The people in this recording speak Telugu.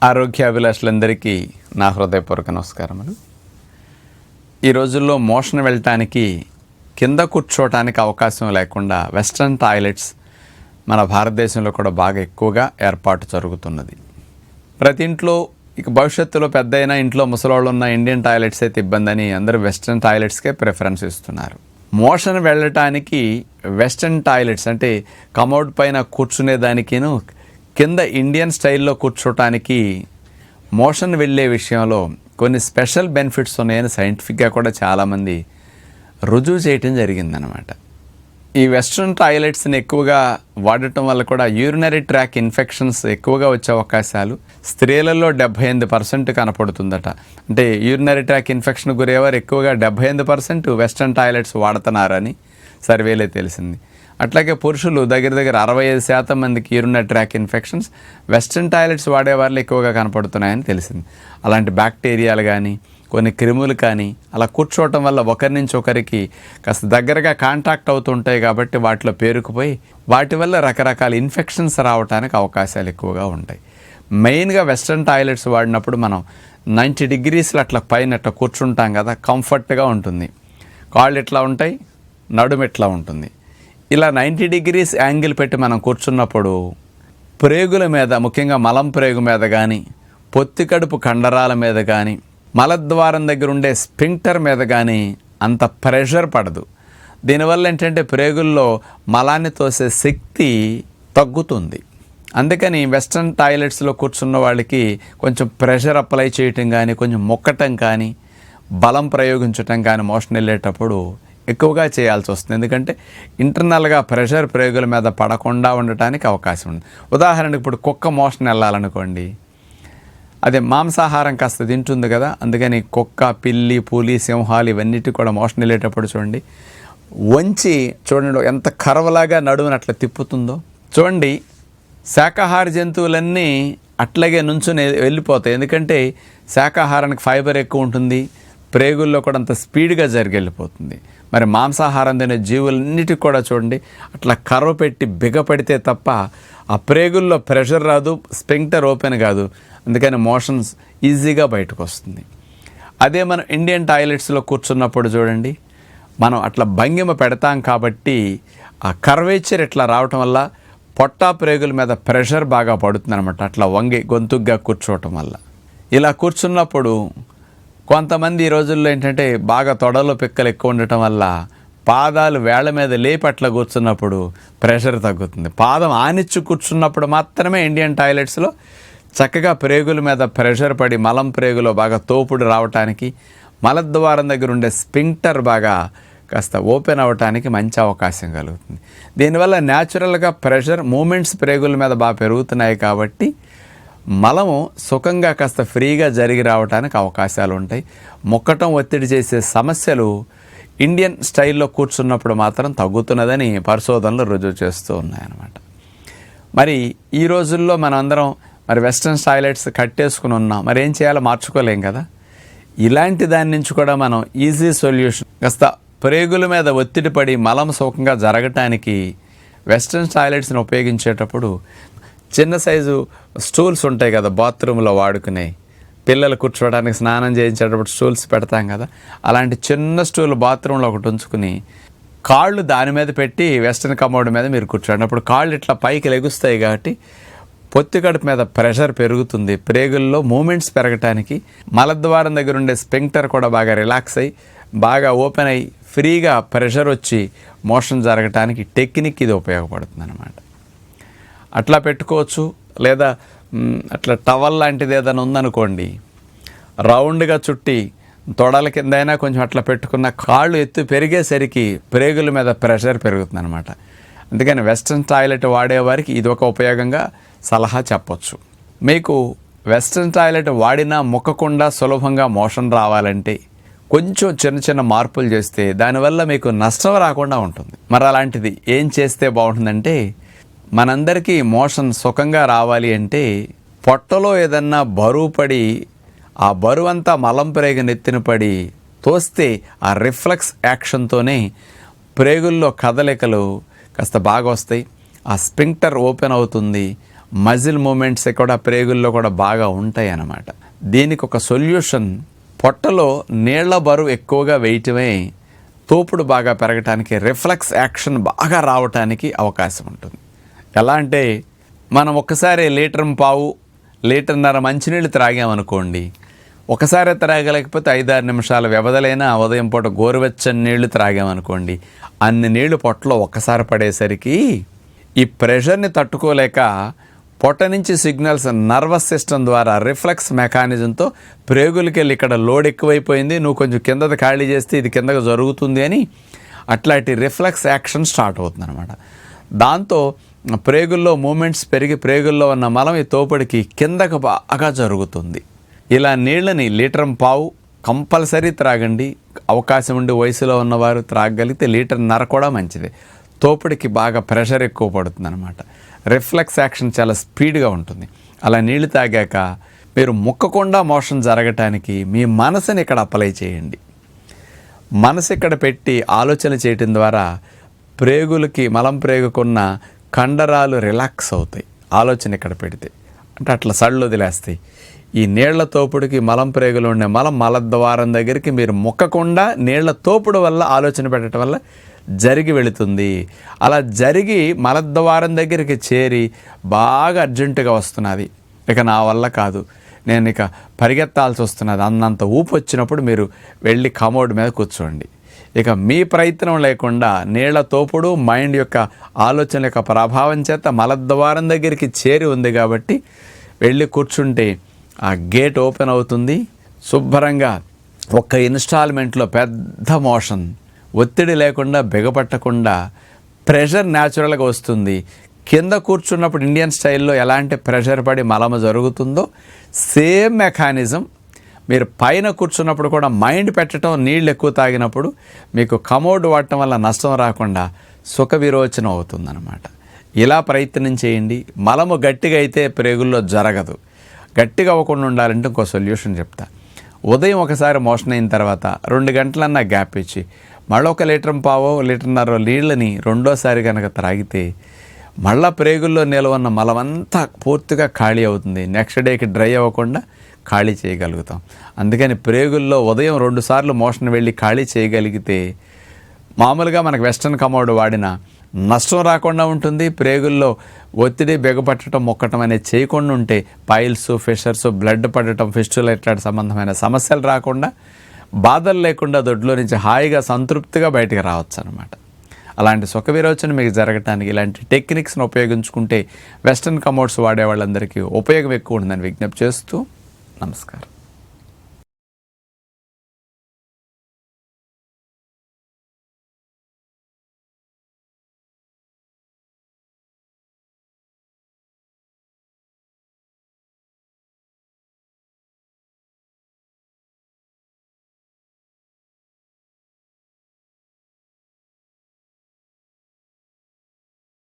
ఆరోగ్యాభిలాషులందరికీ నా హృదయపూర్వక నమస్కారములు. ఈ రోజుల్లో మోషన్ వెళ్ళటానికి కింద కూర్చోవటానికి అవకాశం లేకుండా వెస్ట్రన్ టాయిలెట్స్ మన భారతదేశంలో కూడా బాగా ఎక్కువగా ఏర్పాటు జరుగుతున్నది. ప్రతి ఇంట్లో ఇక భవిష్యత్తులో పెద్ద అయినా ఇంట్లో ముసలోళ్ళు ఉన్న ఇండియన్ టాయిలెట్స్ అయితే ఇబ్బంది అని అందరూ వెస్ట్రన్ టాయిలెట్స్కే ప్రిఫరెన్స్ ఇస్తున్నారు. మోషన్ వెళ్ళటానికి వెస్ట్రన్ టాయిలెట్స్ అంటే కమోడ్ పైన కూర్చునేదానికిను కింద ఇండియన్ స్టైల్లో కూర్చోటానికి మోషన్ వెళ్ళే విషయంలో కొన్ని స్పెషల్ బెనిఫిట్స్ ఉన్నాయని సైంటిఫిక్గా కూడా చాలామంది రుజువు చేయటం జరిగిందనమాట. ఈ వెస్ట్రన్ టాయిలెట్స్ని ఎక్కువగా వాడటం వల్ల కూడా యూరినరీ ట్రాక్ ఇన్ఫెక్షన్స్ ఎక్కువగా వచ్చే అవకాశాలు స్త్రీలలో 78% కనపడుతుందట. అంటే యూరినరీ ట్రాక్ ఇన్ఫెక్షన్ గురయ్యేవారు ఎక్కువగా 78% వెస్ట్రన్ టాయిలెట్స్ వాడుతున్నారని సర్వేలే తెలిసింది. అట్లాగే పురుషులు దగ్గర 65% మందికి urinary tract infections western toilets వాడేవాళ్ళు ఎక్కువగా కనపడుతున్నాయని తెలిసింది. అలాంటి బ్యాక్టీరియాలు కానీ కొన్ని క్రిములు కానీ అలా కూర్చోవటం వల్ల ఒకరి నుంచి ఒకరికి కాస్త దగ్గరగా కాంటాక్ట్ అవుతుంటాయి కాబట్టి వాటిలో పేరుకుపోయి వాటి వల్ల రకరకాల ఇన్ఫెక్షన్స్ రావడానికి అవకాశాలు ఎక్కువగా ఉంటాయి. మెయిన్గా వెస్ట్రన్ టాయిలెట్స్ వాడినప్పుడు మనం 90 degrees అట్లా పైన అట్లా కూర్చుంటాం కదా, కంఫర్ట్గా ఉంటుంది. కాళ్ళు ఇట్లా ఉంటాయి, నడుము ఇట్లా ఉంటుంది. ఇలా 90 degrees యాంగిల్ పెట్టి మనం కూర్చున్నప్పుడు ప్రేగుల మీద, ముఖ్యంగా మలం ప్రేగు మీద కానీ పొత్తి కడుపు కండరాల మీద కానీ మలద్వారం దగ్గర ఉండే స్పింక్టర్ మీద కానీ అంత ప్రెషర్ పడదు. దీనివల్ల ఏంటంటే ప్రేగుల్లో మలాన్ని తోసే శక్తి తగ్గుతుంది. అందుకని వెస్ట్రన్ టాయిలెట్స్లో కూర్చున్న వాళ్ళకి కొంచెం ప్రెషర్ అప్లై చేయటం కానీ కొంచెం మొక్కటం కానీ బలం ప్రయోగించటం కానీ మోషన్ వెళ్ళేటప్పుడు ఎక్కువగా చేయాల్సి వస్తుంది. ఎందుకంటే ఇంటర్నల్గా ప్రెషర్ ప్రేగుల మీద పడకుండా ఉండటానికి అవకాశం ఉంది. ఉదాహరణకు ఇప్పుడు కుక్క మోషన్ వెళ్ళాలనుకోండి, అదే మాంసాహారం కాస్త తింటుంది కదా, అందుకని కుక్క, పిల్లి, పులి, సింహాలు ఇవన్నిటి కూడా మోషన్ వెళ్ళేటప్పుడు చూడండి వంచి చూడండి ఎంత కర్వలాగా నడుముని అట్లా తిప్పుతుందో. చూడండి శాకాహార జంతువులన్నీ అట్లాగే నుంచుని వెళ్ళిపోతాయి. ఎందుకంటే శాకాహారానికి ఫైబర్ ఎక్కువ ఉంటుంది, ప్రేగుల్లో కూడా అంత స్పీడ్గా వెళ్ళిపోతుంది. మరి మాంసాహారం తినే జీవులన్నిటికి కూడా చూడండి అట్లా కర్వ పెట్టి బిగపడితే తప్ప ఆ ప్రేగుల్లో ప్రెషర్ రాదు, స్పింక్టర్ ఓపెన్ కాదు, అందుకని మోషన్స్ ఈజీగా బయటకు వస్తుంది. అదే మనం ఇండియన్ టాయిలెట్స్లో కూర్చున్నప్పుడు చూడండి మనం అట్లా భంగిమ పెడతాం కాబట్టి ఆ కర్వేచర్ ఇట్లా రావటం వల్ల పొట్టా ప్రేగుల మీద ప్రెషర్ బాగా పడుతుంది అనమాట. అట్లా వంగి గొంతుగ్గా కూర్చోవటం వల్ల. ఇలా కూర్చున్నప్పుడు కొంతమంది ఈ రోజుల్లో ఏంటంటే బాగా తొడలో పిక్కలు ఎక్కువ ఉండటం వల్ల పాదాలు వేళ్ల మీద లేపి అట్లా కూర్చున్నప్పుడు ప్రెషర్ తగ్గుతుంది. పాదం ఆనిచ్చి కూర్చున్నప్పుడు మాత్రమే ఇండియన్ టాయిలెట్స్లో చక్కగా ప్రేగుల మీద ప్రెషర్ పడి మలం ప్రేగులో బాగా తోపుడు రావటానికి, మలద్వారం దగ్గర ఉండే స్పింక్టర్ బాగా కాస్త ఓపెన్ అవ్వటానికి మంచి అవకాశం కలుగుతుంది. దీనివల్ల న్యాచురల్గా ప్రెషర్ మూమెంట్స్ ప్రేగుల మీద బాగా పెరుగుతున్నాయి కాబట్టి మలము సుఖంగా కాస్త ఫ్రీగా జరిగి రావడానికి అవకాశాలు ఉంటాయి. మొక్కటం ఒత్తిడి చేసే సమస్యలు ఇండియన్ స్టైల్లో కూర్చున్నప్పుడు మాత్రం తగ్గుతున్నదని పరిశోధనలు రుజువు చేస్తూ ఉన్నాయన్నమాట. మరి ఈ రోజుల్లో మనందరం మరి వెస్ట్రన్ టాయిలెట్స్ కట్టేసుకుని ఉన్నాం, మరి ఏం చేయాలో మార్చుకోలేం కదా. ఇలాంటి దాని నుంచి కూడా మనం ఈజీ సొల్యూషన్, కాస్త ప్రేగుల మీద ఒత్తిడి పడి మలం సుఖంగా జరగటానికి వెస్ట్రన్ టాయిలెట్స్ని ఉపయోగించేటప్పుడు చిన్న సైజు స్టూల్స్ ఉంటాయి కదా, బాత్రూంలో వాడుకునే పిల్లలు కూర్చోవడానికి స్నానం చేయించేటప్పుడు స్టూల్స్ పెడతాం కదా, అలాంటి చిన్న స్టూల్ బాత్రూంలో ఒకటి ఉంచుకుని కాళ్ళు దాని మీద పెట్టి వెస్ట్రన్ కమోడ్ మీద మీరు కూర్చోండి. అప్పుడు కాళ్ళు ఇట్లా పైకి లెగుస్తాయి కాబట్టి పొత్తి కడుపు మీద ప్రెషర్ పెరుగుతుంది, ప్రేగుల్లో మూమెంట్స్ పెరగటానికి, మలద్వారం దగ్గర ఉండే స్పింక్టర్ కూడా బాగా రిలాక్స్ అయ్యి బాగా ఓపెన్ అయ్యి ఫ్రీగా ప్రెషర్ వచ్చి మోషన్ జరగటానికి టెక్నిక్ ఇది ఉపయోగపడుతుంది అన్నమాట. అట్లా పెట్టుకోవచ్చు. లేదా అట్లా టవల్ లాంటిది ఏదైనా ఉందనుకోండి, రౌండ్గా చుట్టి తొడల కింద అయినా కొంచెం అట్లా పెట్టుకున్న కాళ్ళు ఎత్తు పెరిగేసరికి ప్రేగుల మీద ప్రెషర్ పెరుగుతుంది అనమాట. అందుకని వెస్ట్రన్ టాయిలెట్ వాడేవారికి ఇది ఒక ఉపయోగంగా సలహా చెప్పొచ్చు. మీకు వెస్ట్రన్ టాయిలెట్ వాడినా మొక్కకుండా సులభంగా మోషన్ రావాలంటే కొంచెం చిన్న మార్పులు చేస్తే దానివల్ల మీకు నష్టం రాకుండా ఉంటుంది. మరి అలాంటిది ఏం చేస్తే బాగుంటుందంటే, మనందరికీ మోషన్ సుఖంగా రావాలి అంటే పొట్టలో ఏదన్నా బరువు పడి ఆ బరువంతా మలం ప్రేగు నెత్తిన పడి తోస్తే ఆ రిఫ్లెక్స్ యాక్షన్తోనే ప్రేగుల్లో కదలికలు కాస్త బాగా వస్తాయి. ఆ స్పింక్టర్ ఓపెన్ అవుతుంది, మజిల్ మూమెంట్స్ కూడా ప్రేగుల్లో కూడా బాగా ఉంటాయి అన్నమాట. దీనికి ఒక సొల్యూషన్, పొట్టలో నీళ్ల బరువు ఎక్కువగా వేయటమే తోపుడు బాగా పెరగటానికి, రిఫ్లెక్స్ యాక్షన్ బాగా రావటానికి అవకాశం ఉంటుంది. ఎలా అంటే మనం ఒక్కసారి 1.5 లీటర్న్నర మంచినీళ్ళు త్రాగామనుకోండి, ఒకసారి త్రాగలేకపోతే 5-6 నిమిషాల వ్యవధలైనా ఉదయం పూట గోరువెచ్చని నీళ్లు త్రాగామనుకోండి, అన్ని నీళ్లు పొట్టలో ఒక్కసారి పడేసరికి ఈ ప్రెషర్ని తట్టుకోలేక పొట్ట నుంచి సిగ్నల్స్ నర్వస్ సిస్టమ్ ద్వారా రిఫ్లెక్స్ మెకానిజంతో ప్రేగులకి వెళ్ళి ఇక్కడ లోడ్ ఎక్కువైపోయింది, నువ్వు కొంచెం కిందది ఖాళీ చేస్తే ఇది కిందకు జరుగుతుంది అని అట్లాంటి రిఫ్లెక్స్ యాక్షన్ స్టార్ట్ అవుతుంది అనమాట. దాంతో ప్రేగుల్లో మూమెంట్స్ పెరిగి ప్రేగుల్లో ఉన్న మలం ఈ తోపుడికి కిందకు బాగా జరుగుతుంది. ఇలా నీళ్ళని 1.5 లీటర్ కంపల్సరీ త్రాగండి. అవకాశం ఉండి వయసులో ఉన్నవారు త్రాగలిగితే 1.5 లీటర్ కూడా మంచిది. తోపుడికి బాగా ప్రెషర్ ఎక్కువ పడుతుంది అనమాట. రిఫ్లెక్స్ యాక్షన్ చాలా స్పీడ్గా ఉంటుంది. అలా నీళ్లు తాగాక మీరు ముక్కకుండా మోషన్ జరగటానికి మీ మనసుని ఇక్కడ అప్లై చేయండి. మనసు ఇక్కడ పెట్టి ఆలోచన చేయటం ద్వారా ప్రేగులకి, మలం ప్రేగుకున్న కండరాలు రిలాక్స్ అవుతాయి. ఆలోచన ఇక్కడ పెడితే అంటే అట్లా సళ్ళు వదిలేస్తాయి. ఈ నీళ్ల తోపుడికి మలం ప్రేగులు ఉండే మలద్వారం దగ్గరికి మీరు ముక్కకుండా నీళ్ల తోపుడు వల్ల ఆలోచన పెట్టడం వల్ల జరిగి వెళుతుంది. అలా జరిగి మలద్వారం దగ్గరికి చేరి బాగా అర్జెంటుగా వస్తున్నది, ఇక నా వల్ల కాదు, నేను ఇక పరిగెత్తాల్సి వస్తున్నది అన్నంత ఊపు వచ్చినప్పుడు మీరు వెళ్ళి కమోడ్ మీద కూర్చోండి. ఇక మీ ప్రయత్నం లేకుండా నీళ్ల తోపుడు మైండ్ యొక్క ఆలోచన యొక్క ప్రభావం చేత మలద్వారం దగ్గరికి చేరి ఉంది కాబట్టి వెళ్ళి కూర్చుంటే ఆ గేట్ ఓపెన్ అవుతుంది. శుభ్రంగా ఒక్క ఇన్స్టాల్మెంట్లో పెద్ద మోషన్, ఒత్తిడి లేకుండా బిగపట్టకుండా ప్రెషర్ న్యాచురల్గా వస్తుంది. కింద కూర్చున్నప్పుడు ఇండియన్ స్టైల్లో ఎలాంటి ప్రెషర్ పడి మలమ జరుగుతుందో సేమ్ మెకానిజం మీరు పైన కూర్చున్నప్పుడు కూడా మైండ్ పెట్టడం, నీళ్ళు ఎక్కువ తాగినప్పుడు మీకు కమోడ్ వాడటం వల్ల నష్టం రాకుండా సుఖ విరోచనం అవుతుందన్నమాట. ఇలా ప్రయత్నం చేయండి. మలము గట్టిగా అయితే ప్రేగుల్లో జరగదు. గట్టిగా అవ్వకుండా ఉండాలంటే ఇంకో సొల్యూషన్ చెప్తా. ఉదయం ఒకసారి మోషన్ అయిన తర్వాత 2 గంటలన్నా గ్యాప్ ఇచ్చి మళ్ళీ 1.5 లీటర్న్నర నీళ్ళని రెండోసారి కనుక త్రాగితే మళ్ళీ ప్రేగుల్లో నిలవన్న మలమంతా పూర్తిగా ఖాళీ అవుతుంది. నెక్స్ట్ డేకి డ్రై అవ్వకుండా ఖాళీ చేయగలుగుతాం. అందుకని ప్రేగుల్లో ఉదయం 2 సార్లు మోషన్ వెళ్ళి ఖాళీ చేయగలిగితే మామూలుగా మనకు వెస్ట్రన్ కమోడ్ వాడిన నష్టం రాకుండా ఉంటుంది. ప్రేగుల్లో ఒత్తిడి, బిగపట్టడం, మొక్కటం అనేది చేయకుండా ఉంటే పైల్స్, ఫిషర్స్, బ్లడ్ పడటం, ఫిస్టులా ఇట్లాంటి సంబంధమైన సమస్యలు రాకుండా, బాధలు లేకుండా దొడ్లో నుంచి హాయిగా సంతృప్తిగా బయటకు రావచ్చు అనమాట. అలాంటి సుఖ విరోచన మీకు జరగటానికి ఇలాంటి టెక్నిక్స్ని ఉపయోగించుకుంటే వెస్ట్రన్ కమోడ్స్ వాడే వాళ్ళందరికీ ఉపయోగం ఎక్కువ ఉంటుందని విజ్ఞప్తి చేస్తూ నమస్కారం.